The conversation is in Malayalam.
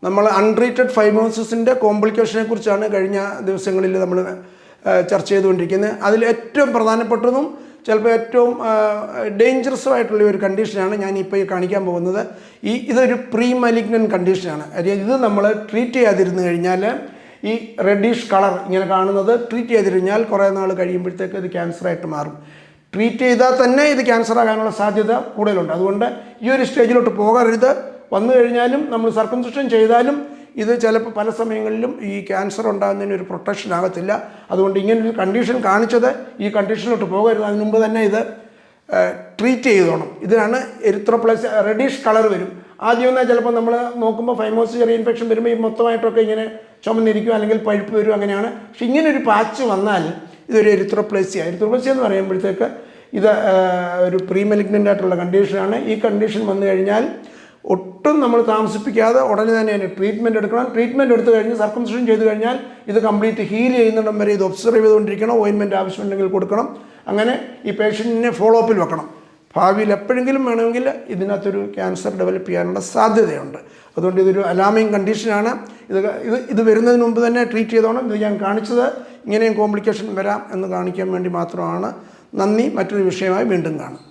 നമ്മൾ അൺട്രീറ്റഡ് ഫൈബ്രോസിസിൻ്റെ കോംപ്ലിക്കേഷനെ കുറിച്ചാണ് കഴിഞ്ഞ ദിവസങ്ങളിൽ നമ്മൾ ചർച്ച ചെയ്തുകൊണ്ടിരിക്കുന്നത്. അതിൽ ഏറ്റവും പ്രധാനപ്പെട്ടതും ചിലപ്പോൾ ഏറ്റവും ഡേഞ്ചറസും ആയിട്ടുള്ള ഒരു കണ്ടീഷനാണ് ഞാനിപ്പോൾ ഈ കാണിക്കാൻ പോകുന്നത്. ഇതൊരു പ്രീ മലിഗ്നൻ്റ് കണ്ടീഷനാണ്. ഇത് നമ്മൾ ട്രീറ്റ് ചെയ്യാതിരുന്നു കഴിഞ്ഞാൽ ഈ റെഡിഷ് കളർ ഇങ്ങനെ കാണുന്നത് ട്രീറ്റ് ചെയ്തിരുന്നാൽ കുറേ നാൾ കഴിയുമ്പോഴത്തേക്ക് ഇത് ക്യാൻസറായിട്ട് മാറും. ട്രീറ്റ് ചെയ്താൽ തന്നെ ഇത് ക്യാൻസർ ആകാനുള്ള സാധ്യത കൂടുതലുണ്ട്. അതുകൊണ്ട് ഈ ഒരു സ്റ്റേജിലോട്ട് പോകരുത്. വന്നു കഴിഞ്ഞാലും നമ്മൾ സർക്കംസിഷൻ ചെയ്താലും ഇത് ചിലപ്പോൾ പല സമയങ്ങളിലും ഈ ക്യാൻസർ ഉണ്ടാകുന്നതിന് ഒരു പ്രൊട്ടക്ഷൻ ആകത്തില്ല. അതുകൊണ്ട് ഇങ്ങനൊരു കണ്ടീഷൻ കാണിച്ചത് ഈ കണ്ടീഷനിലോട്ട് പോകരുത്. അതിന് മുമ്പ് തന്നെ ഇത് ട്രീറ്റ് ചെയ്തോണം. ഇതിനാണ് എരിത്രോപ്ലേസിയ. റെഡിഷ് കളർ വരും. ആദ്യം എന്നാൽ ചിലപ്പോൾ നമ്മൾ നോക്കുമ്പോൾ ഫൈമോസിസ് ചെറിയ ഇൻഫെക്ഷൻ വരുമ്പോൾ ഈ മൊത്തമായിട്ടൊക്കെ ഇങ്ങനെ ചുമന്നിരിക്കും, അല്ലെങ്കിൽ പഴുപ്പ് വരും, അങ്ങനെയാണ്. പക്ഷെ ഇങ്ങനൊരു പാച്ച് വന്നാൽ ഇതൊരു എരിത്രോപ്ലേസിയ എന്ന് പറയുമ്പോഴത്തേക്ക് ഇത് ഒരു പ്രീ മലിഗ്നൻ്റ് ആയിട്ടുള്ള കണ്ടീഷനാണ്. ഈ കണ്ടീഷൻ വന്നു കഴിഞ്ഞാൽ ഒട്ടും നമ്മൾ താമസിപ്പിക്കാതെ ഉടനെ തന്നെ അതിന് ട്രീറ്റ്മെൻറ്റ് എടുക്കണം. ട്രീറ്റ്മെൻറ്റ് എടുത്തു കഴിഞ്ഞ് സർക്കംസിഷൻ ചെയ്ത് കഴിഞ്ഞാൽ ഇത് കംപ്ലീറ്റ് ഹീൽ ചെയ്യുന്നിടം വരെ ഇത് ഒബ്സർവ് ചെയ്തുകൊണ്ടിരിക്കണം. ഓയിൻമെൻറ്റ് ആവശ്യമുണ്ടെങ്കിൽ കൊടുക്കണം. അങ്ങനെ ഈ പേഷ്യൻറ്റിനെ ഫോളോ അപ്പിൽ വെക്കണം. ഭാവിയിൽ എപ്പോഴെങ്കിലും വേണമെങ്കിൽ ഇതിനകത്തൊരു ക്യാൻസർ ഡെവലപ്പ് ചെയ്യാനുള്ള സാധ്യതയുണ്ട്. അതുകൊണ്ട് ഇതൊരു അലാമിങ് കണ്ടീഷനാണ്. ഇത് വരുന്നതിന് മുമ്പ് തന്നെ ട്രീറ്റ് ചെയ്തോണം. ഇത് ഞാൻ കാണിച്ചത് ഇങ്ങനെയും കോംപ്ലിക്കേഷൻ വരാം എന്ന് കാണിക്കാൻ വേണ്ടി മാത്രമാണ്. നന്ദി. മറ്റൊരു വിഷയമായി വീണ്ടും കാണാം.